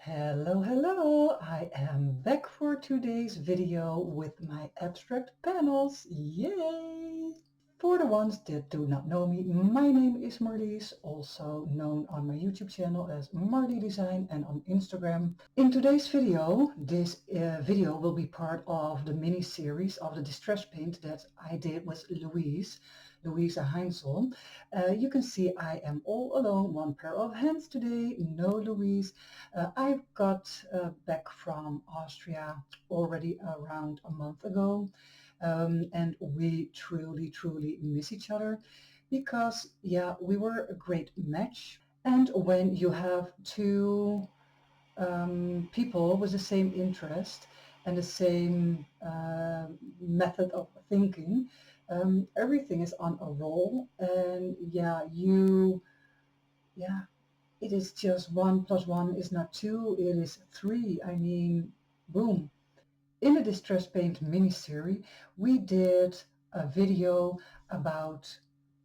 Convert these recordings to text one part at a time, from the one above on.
Hello, hello! I am back for today's video with my abstract panels. Yay! For the ones that do not know me, my name is Marlies, also known on my YouTube channel as Marlie Design and on Instagram. In today's video, this video will be part of the mini-series of the distress paint that I did with Luise Heinzel. You can see I am all alone, one pair of hands today, no Luise. I got back from Austria already around a month ago, and we truly miss each other because, yeah, we were a great match. And when you have two people with the same interest and the same method of thinking, everything is on a roll, and it is just 1 + 1 is not 2, it is 3. I mean, boom. In the Distress Paint mini-series, we did a video about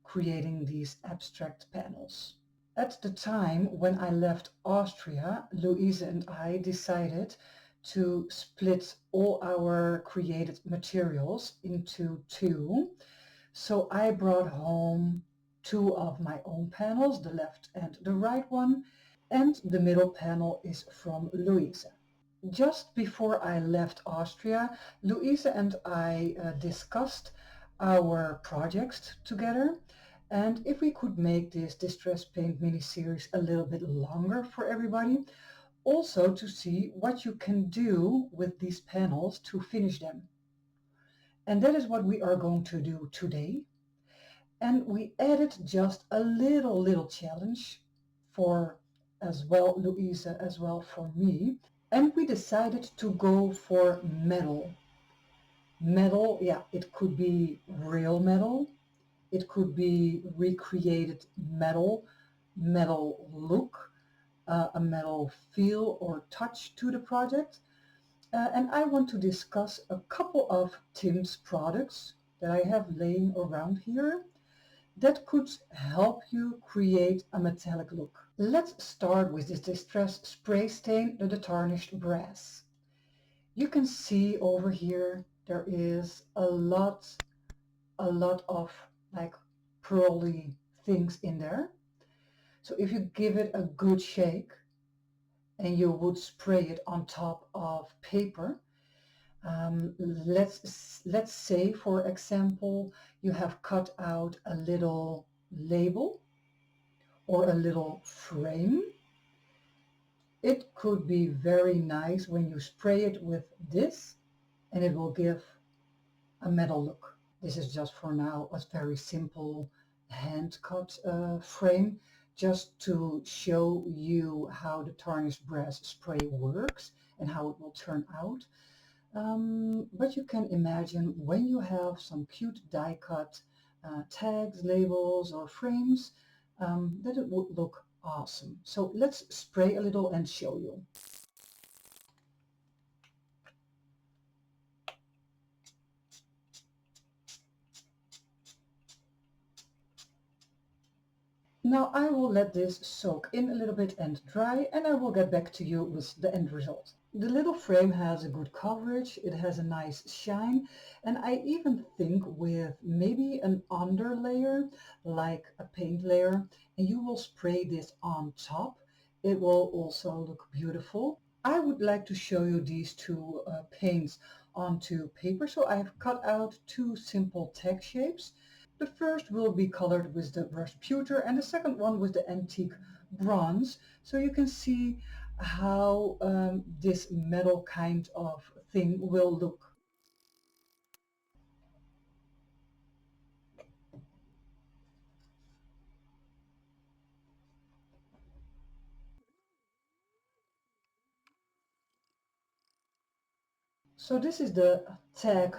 creating these abstract panels. At the time when I left Austria, Luise and I decided to split all our created materials into two. So I brought home two of my own panels, the left and the right one, and the middle panel is from Luise. Just before I left Austria, Luise and I discussed our projects together, and if we could make this Distress Paint mini-series a little bit longer for everybody, also to see what you can do with these panels to finish them. And that is what we are going to do today. And we added just a little challenge for as well Luise as well for me. And we decided to go for metal. Metal, yeah, it could be real metal. It could be recreated metal look, a metal feel or touch to the project. And I want to discuss a couple of Tim's products that I have laying around here that could help you create a metallic look. Let's start with this Distress Spray Stain, the Tarnished Brass. You can see over here there is a lot of like pearly things in there. So if you give it a good shake and you would spray it on top of paper, let's say, for example, you have cut out a little label or a little frame. It could be very nice when you spray it with this, and it will give a metal look. This is just for now a very simple hand cut frame, just to show you how the tarnished brass spray works and how it will turn out. But you can imagine when you have some cute die cut tags, labels or frames, that it would look awesome. So let's spray a little and show you. Now I will let this soak in a little bit and dry, and I will get back to you with the end result. The little frame has a good coverage, it has a nice shine, and I even think with maybe an underlayer, like a paint layer, and you will spray this on top, it will also look beautiful. I would like to show you these two paints onto paper, so I've cut out two simple tag shapes. The first will be colored with the brushed pewter and the second one with the antique bronze. So you can see how this metal kind of thing will look. So this is the tag,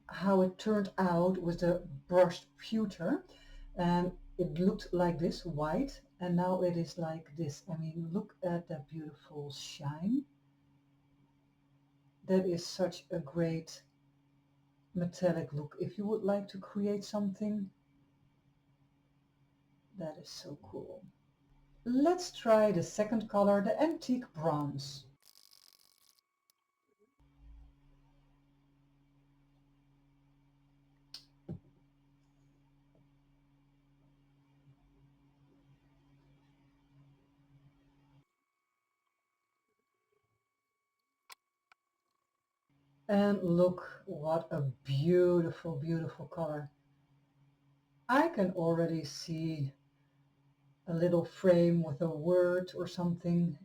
how it turned out with the brushed pewter, and it looked like this, white, and now it is like this. I mean, look at that beautiful shine. That is such a great metallic look. If you would like to create something, that is so cool. Let's try the second color, the antique bronze. And look what a beautiful, beautiful color. I can already see a little frame with a word or something.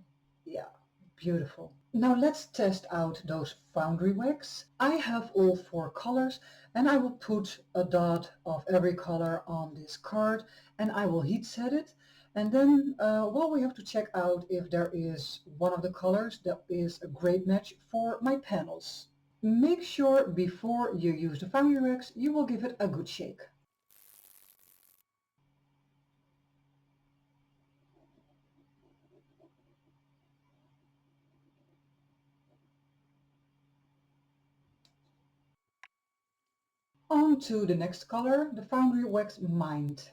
Yeah, beautiful. Now let's test out those Foundry Wax. I have all 4 colors and I will put a dot of every color on this card and I will heat set it. And then, well, we have to check out if there is one of the colors that is a great match for my panels. Make sure before you use the Foundry Wax, you will give it a good shake. On to the next color, the Foundry Wax Mind.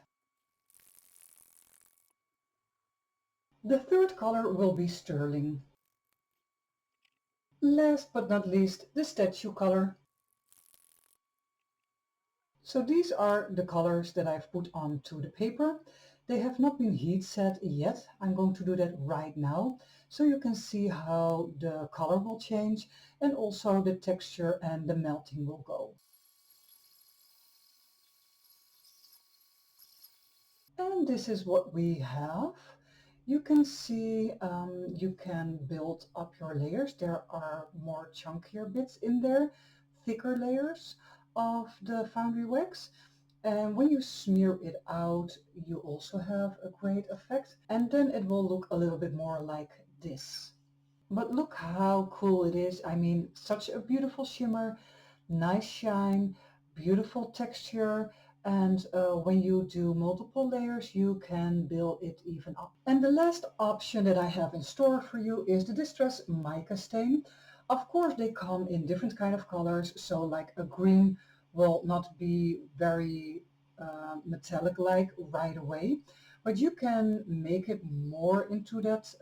The third color will be Sterling. Last but not least, the statue color. So these are the colors that I've put onto the paper. They have not been heat set yet. I'm going to do that right now, so you can see how the color will change and also the texture and the melting will go. And this is what we have. You can see you can build up your layers. There are more chunkier bits in there, thicker layers of the Foundry Wax. And when you smear it out, you also have a great effect. And then it will look a little bit more like this. But look how cool it is. I mean, such a beautiful shimmer, nice shine, beautiful texture. And when you do multiple layers, you can build it even up. And the last option that I have in store for you is the Distress Mica stain. Of course, they come in different kind of colors. So like a green will not be very metallic-like right away, but you can make it more into that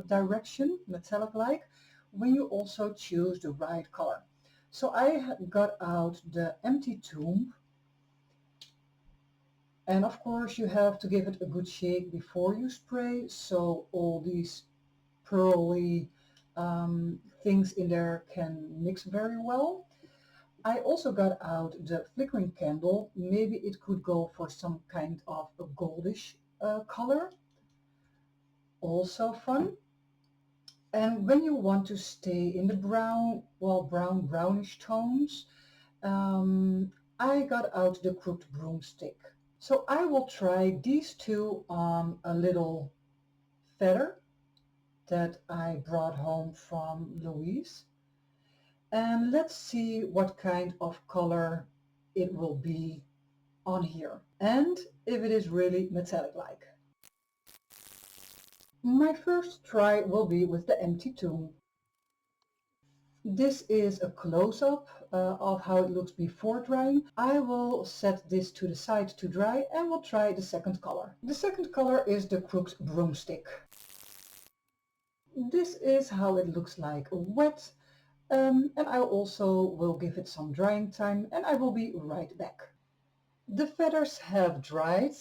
direction, metallic-like, when you also choose the right color. So I got out the empty tube, and of course you have to give it a good shake before you spray, so all these pearly things in there can mix very well. I also got out the flickering candle. Maybe it could go for some kind of a goldish color. Also fun. And when you want to stay in the brown, well, brownish tones, I got out the crooked broomstick. So I will try these two on a little feather that I brought home from Luise. And let's see what kind of color it will be on here and if it is really metallic-like. My first try will be with the empty tube. This is a close-up of how it looks before drying. I will set this to the side to dry and we'll try the second color. The second color is the crooked broomstick. This is how it looks like wet. And I also will give it some drying time and I will be right back. The feathers have dried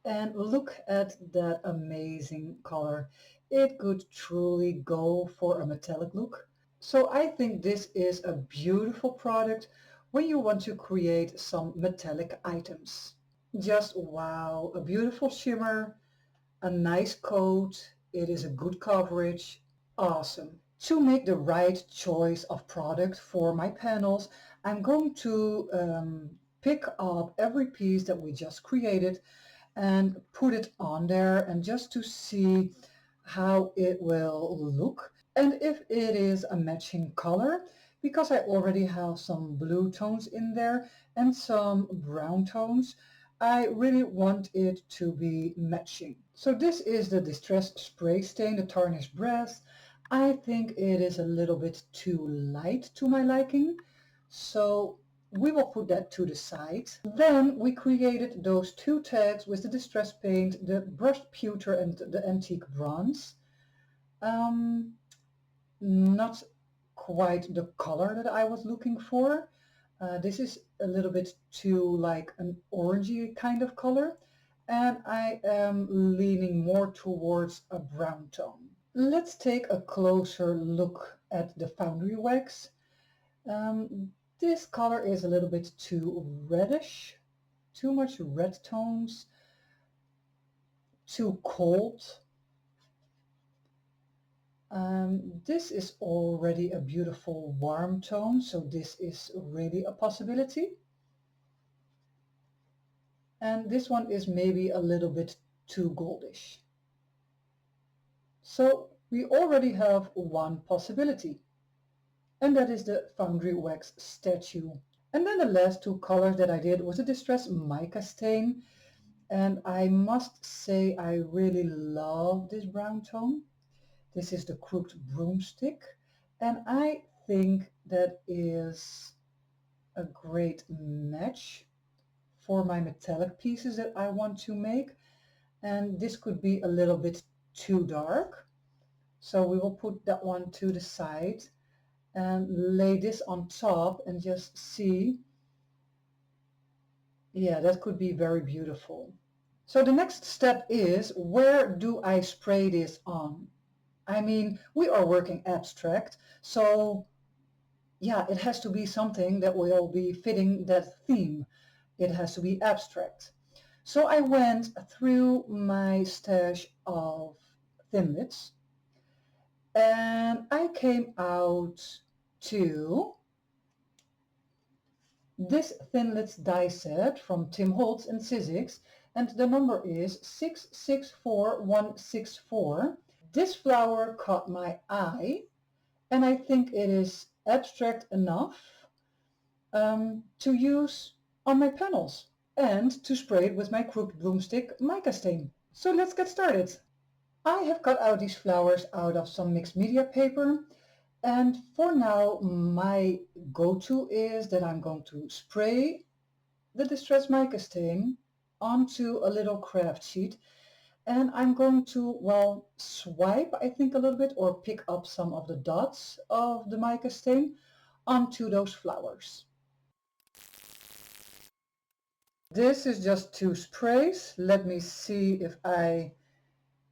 and look at that amazing color. It could truly go for a metallic look. So I think this is a beautiful product when you want to create some metallic items. Just wow, a beautiful shimmer, a nice coat, it is a good coverage, awesome. To make the right choice of product for my panels, I'm going to pick up every piece that we just created and put it on there and just to see how it will look and if it is a matching color, because I already have some blue tones in there and some brown tones. I really want it to be matching. So this is the Distress Spray Stain, the Tarnished Brass. I think it is a little bit too light to my liking. So We will put that to the side. Then we created those two tags with the distress paint, the brushed pewter and the antique bronze. Not quite the color that I was looking for. This is a little bit too like an orangey kind of color, and I am leaning more towards a brown tone. Let's take a closer look at the Foundry Wax. This color is a little bit too reddish, too much red tones, too cold. This is already a beautiful warm tone, so this is really a possibility. And this one is maybe a little bit too goldish. So we already have one possibility, and that is the Foundry Wax statue. And then the last two colors that I did was a distress mica stain, and I must say I really love this brown tone. This is the crooked broomstick, and I think that is a great match for my metallic pieces that I want to make. And this could be a little bit too dark, so we will put that one to the side and lay this on top and just see. Yeah, that could be very beautiful. So the next step is, where do I spray this on? I mean, we are working abstract, so yeah, it has to be something that will be fitting that theme. It has to be abstract. So I went through my stash of thinlits, and I came out to this thinlits die set from Tim Holtz and Sizzix, and the number is 664164. This flower caught my eye, and I think it is abstract enough to use on my panels and to spray it with my crooked broomstick mica stain. So let's get started. I have cut out these flowers out of some mixed media paper, and for now my go-to is that I'm going to spray the distress mica stain onto a little craft sheet, and I'm going to, well, swipe, I think, a little bit, or pick up some of the dots of the mica stain onto those flowers. This is just two sprays. Let me see if I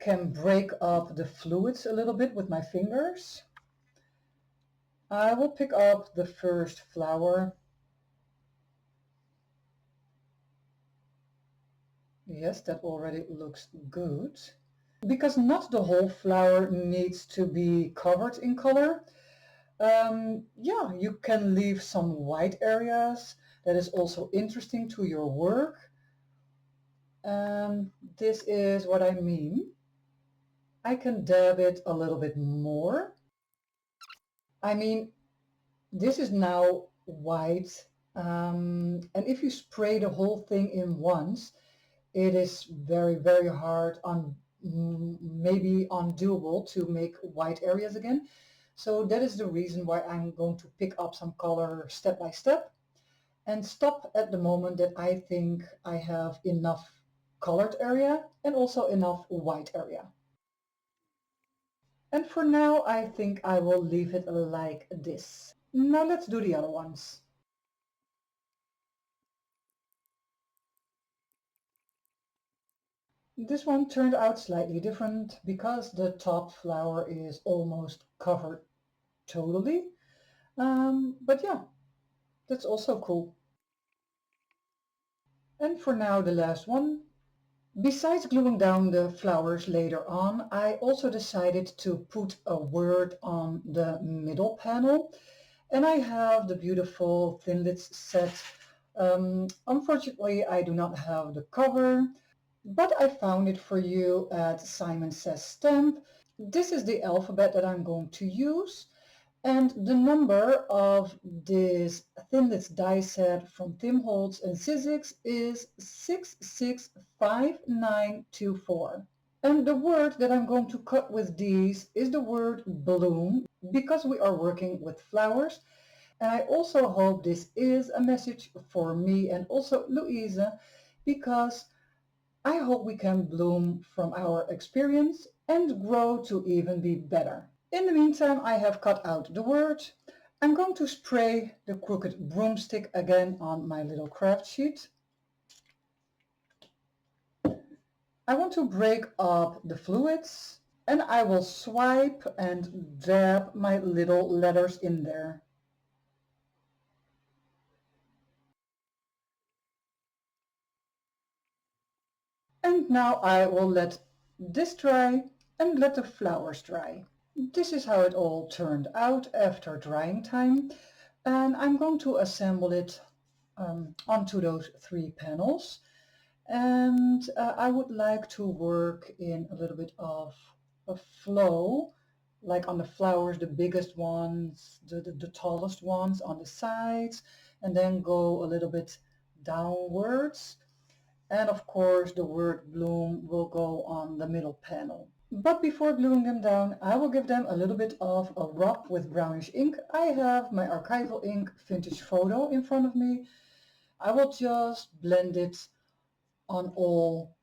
can break up the fluids a little bit with my fingers. I will pick up the first flower. Yes, that already looks good. Because not the whole flower needs to be covered in color. Yeah, you can leave some white areas. That is also interesting to your work. This is what I mean. I can dab it a little bit more. I mean, this is now white, and if you spray the whole thing in once, it is very, very hard on, maybe undoable, to make white areas again. So that is the reason why I'm going to pick up some color step by step and stop at the moment that I think I have enough colored area and also enough white area. And for now, I think I will leave it like this. Now let's do the other ones. This one turned out slightly different because the top flower is almost covered totally. But yeah, that's also cool. And for now, the last one. Besides gluing down the flowers later on, I also decided to put a word on the middle panel. And I have the beautiful Thinlits set. Unfortunately, I do not have the cover, but I found it for you at Simon Says Stamp. This is the alphabet that I'm going to use, and the number of this Thinlits die set from Tim Holtz and Sizzix is 665924. And the word that I'm going to cut with these is the word bloom, because we are working with flowers. And I also hope this is a message for me and also Luise, because I hope we can bloom from our experience and grow to even be better. In the meantime, I have cut out the word. I'm going to spray the crooked broomstick again on my little craft sheet. I want to break up the fluids, and I will swipe and dab my little letters in there. And now I will let this dry and let the flowers dry. This is how it all turned out after drying time, and I'm going to assemble it onto those 3 panels. And I would like to work in a little bit of a flow, like on the flowers, the biggest ones, the tallest ones on the sides, and then go a little bit downwards. And of course the word bloom will go on the middle panel. But before gluing them down, I will give them a little bit of a rub with brownish ink. I have my Archival ink vintage photo in front of me. I will just blend it on all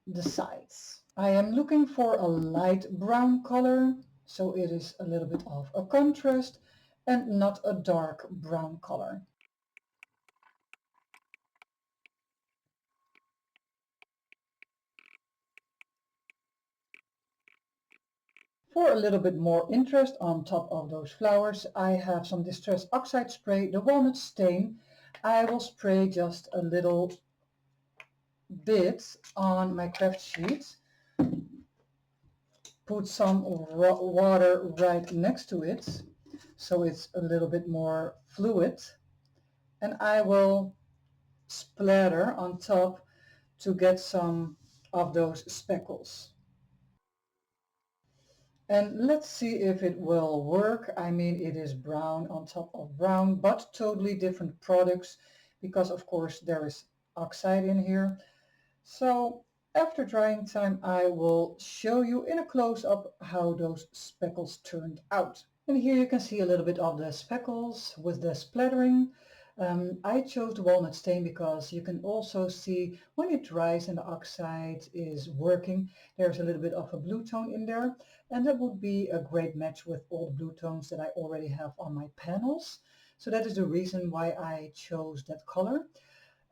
the sides. I am looking for a light brown color, so it is a little bit of a contrast and not a dark brown color. For a little bit more interest on top of those flowers, I have some Distress Oxide spray, the Walnut stain. I will spray just a little bit on my craft sheet, put some water right next to it so it's a little bit more fluid, and I will splatter on top to get some of those speckles. And let's see if it will work. I mean, it is brown on top of brown, but totally different products because of course there is oxide in here. So after drying time, I will show you in a close-up how those speckles turned out. And here you can see a little bit of the speckles with the splattering. I chose the walnut stain because you can also see when it dries and the oxide is working, there's a little bit of a blue tone in there, and that would be a great match with all the blue tones that I already have on my panels. So that is the reason why I chose that color.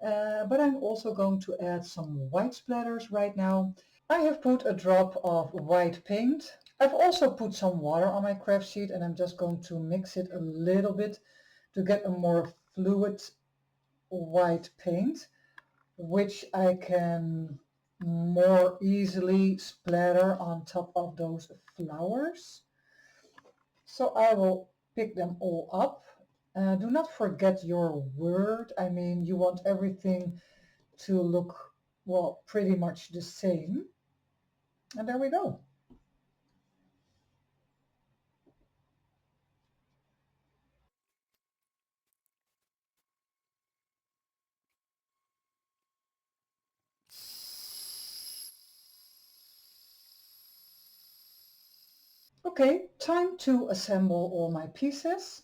But I'm also going to add some white splatters right now. I have put a drop of white paint. I've also put some water on my craft sheet, and I'm just going to mix it a little bit to get a more fluid white paint, which I can more easily splatter on top of those flowers. So I will pick them all up. Do not forget your word. I mean, you want everything to look, well, pretty much the same. And there we go. Okay, time to assemble all my pieces.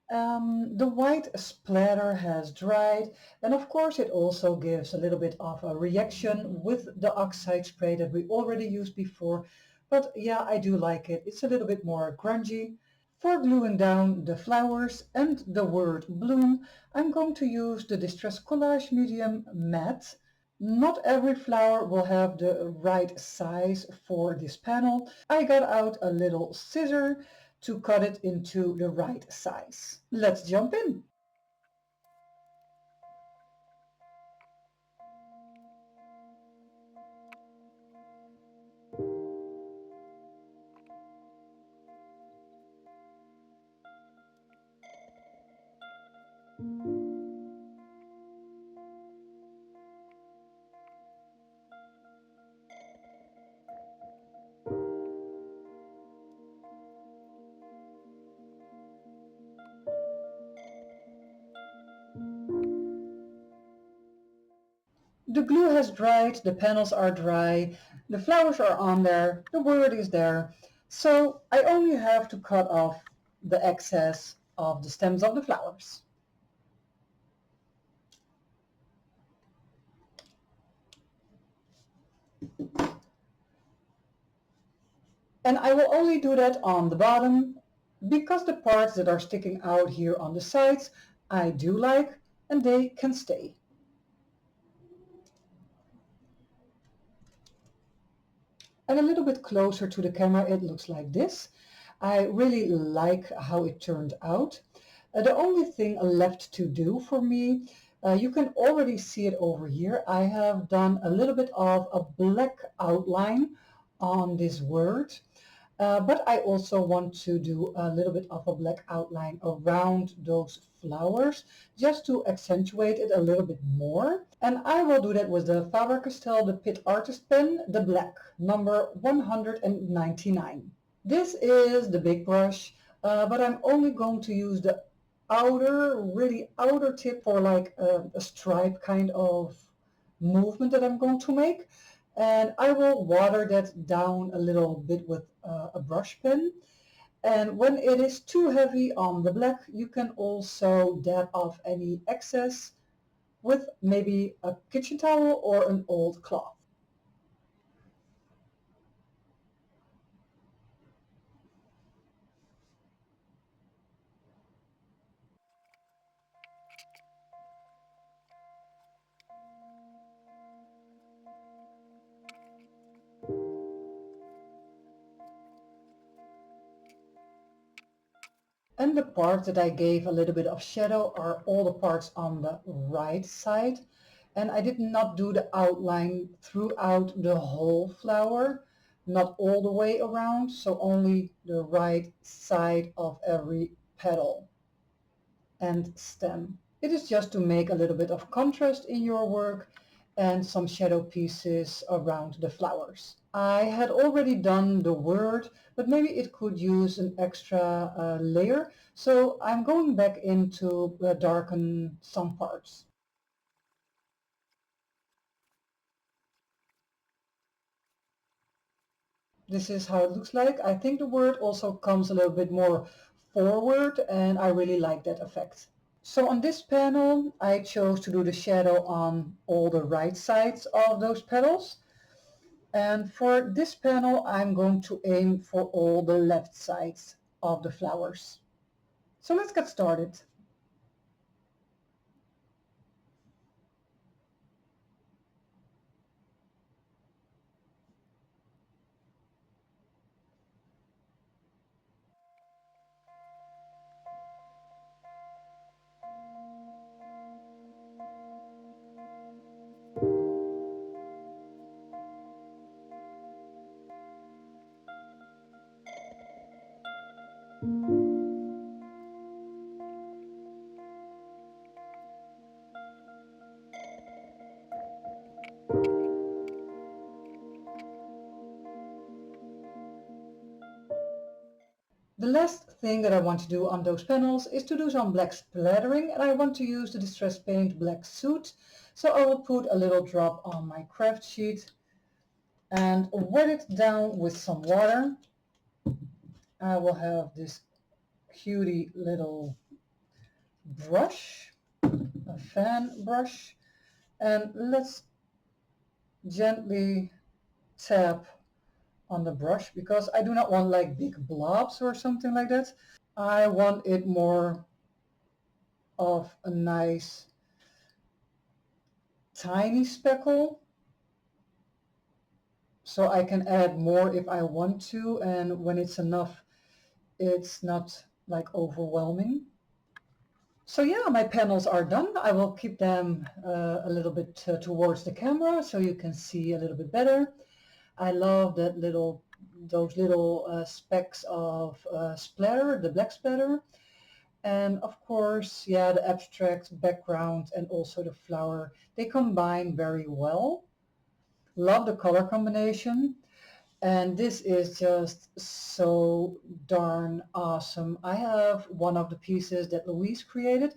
The white splatter has dried, and of course it also gives a little bit of a reaction with the oxide spray that we already used before. But yeah, I do like it. It's a little bit more grungy. For gluing down the flowers and the word bloom, I'm going to use the Distress Collage Medium Matte. Not every flower will have the right size for this panel. I got out a little scissor to cut it into the right size. Let's jump in. The glue has dried, the panels are dry, the flowers are on there, the word is there. So I only have to cut off the excess of the stems of the flowers. And I will only do that on the bottom because the parts that are sticking out here on the sides I do like, and they can stay. And a little bit closer to the camera it looks like this. I really like how it turned out. The only thing left to do for me, you can already see it over here. I have done a little bit of a black outline on this word. But I also want to do a little bit of a black outline around those flowers just to accentuate it a little bit more. And I will do that with the Faber-Castell, the Pit Artist pen, the black, number 199. This is the big brush, but I'm only going to use the outer, really outer tip for like a stripe kind of movement that I'm going to make. And I will water that down a little bit with a brush pen. And when it is too heavy on the black, you can also dab off any excess with maybe a kitchen towel or an old cloth. And the parts that I gave a little bit of shadow are all the parts on the right side. And I did not do the outline throughout the whole flower, not all the way around, so only the right side of every petal and stem. It is just to make a little bit of contrast in your work and some shadow pieces around the flowers. I had already done the word, but maybe it could use an extra layer, so I'm going back in to darken some parts. This is how it looks like. I think the word also comes a little bit more forward, and I really like that effect. So on this panel, I chose to do the shadow on all the right sides of those petals. And for this panel, I'm going to aim for all the left sides of the flowers. So let's get started. The last thing that I want to do on those panels is to do some black splattering, and I want to use the Distress Paint Black Soot. So I will put a little drop on my craft sheet and wet it down with some water. I will have this cutie little brush, a fan brush, and let's gently tap on the brush because I do not want like big blobs or something like that. I want it more of a nice tiny speckle, so I can add more if I want to, and when it's enough it's not like overwhelming. So yeah, my panels are done. I will keep them a little bit towards the camera so you can see a little bit better. I love those little specks of splatter, the black splatter. And of course, yeah, the abstract background and also the flower, they combine very well. Love the color combination. And this is just so darn awesome. I have one of the pieces that Luise created,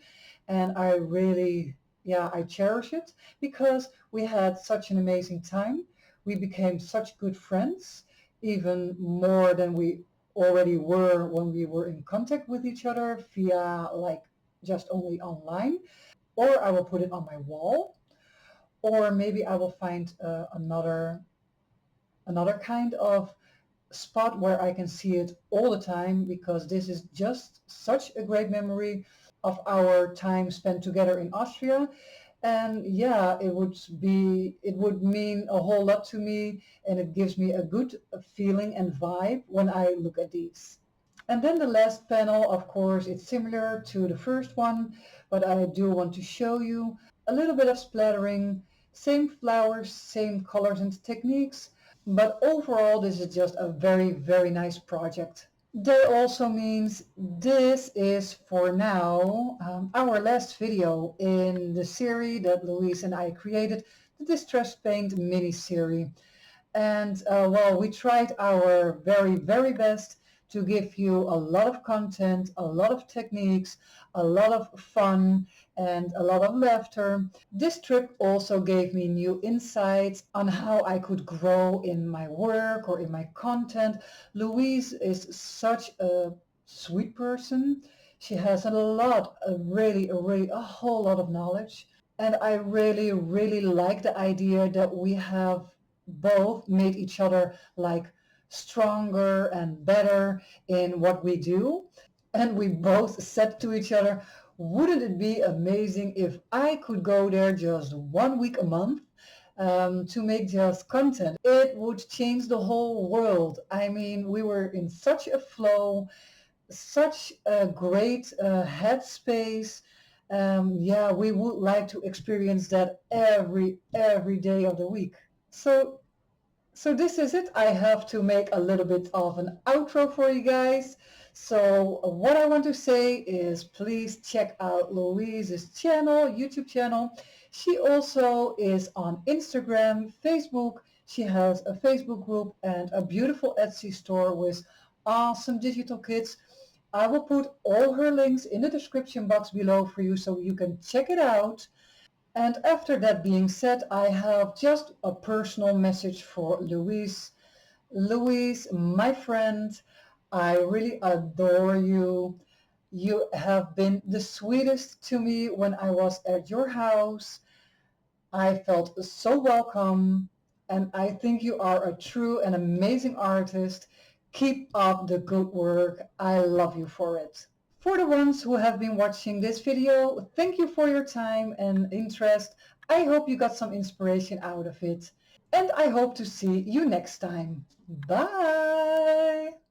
and I really, yeah, I cherish it because we had such an amazing time. We became such good friends, even more than we already were when we were in contact with each other via like just only online, or I will put it on my wall, or maybe I will find another kind of spot where I can see it all the time, because this is just such a great memory of our time spent together in Austria. And yeah, it would mean a whole lot to me, and it gives me a good feeling and vibe when I look at these. And then the last panel, of course, it's similar to the first one, but I do want to show you a little bit of splattering, same flowers, same colors and techniques, but overall this is just a very, very nice project. That also means this is for now our last video in the series that Luise and I created, the Distress Paint mini-series. And well, we tried our very, very best to give you a lot of content, a lot of techniques, a lot of fun, and a lot of laughter. This trip also gave me new insights on how I could grow in my work or in my content. Luise is such a sweet person. She has a whole lot of knowledge. And I really, really like the idea that we have both made each other like stronger and better in what we do. And we both said to each other, wouldn't it be amazing if I could go there just 1 week a month to make just content? It would change the whole world. I mean, we were in such a flow, such a great headspace. Yeah, we would like to experience that every day of the week. So this is it. I have to make a little bit of an outro for you guys. So what I want to say is please check out Luise's channel, YouTube channel. She also is on Instagram, Facebook. She has a Facebook group and a beautiful Etsy store with awesome digital kits. I will put all her links in the description box below for you so you can check it out. And after that being said, I have just a personal message for Luise. Luise, my friend, I really adore you. You have been the sweetest to me when I was at your house. I felt so welcome, and I think you are a true and amazing artist. Keep up the good work. I love you for it. For the ones who have been watching this video, thank you for your time and interest. I hope you got some inspiration out of it. And I hope to see you next time. Bye!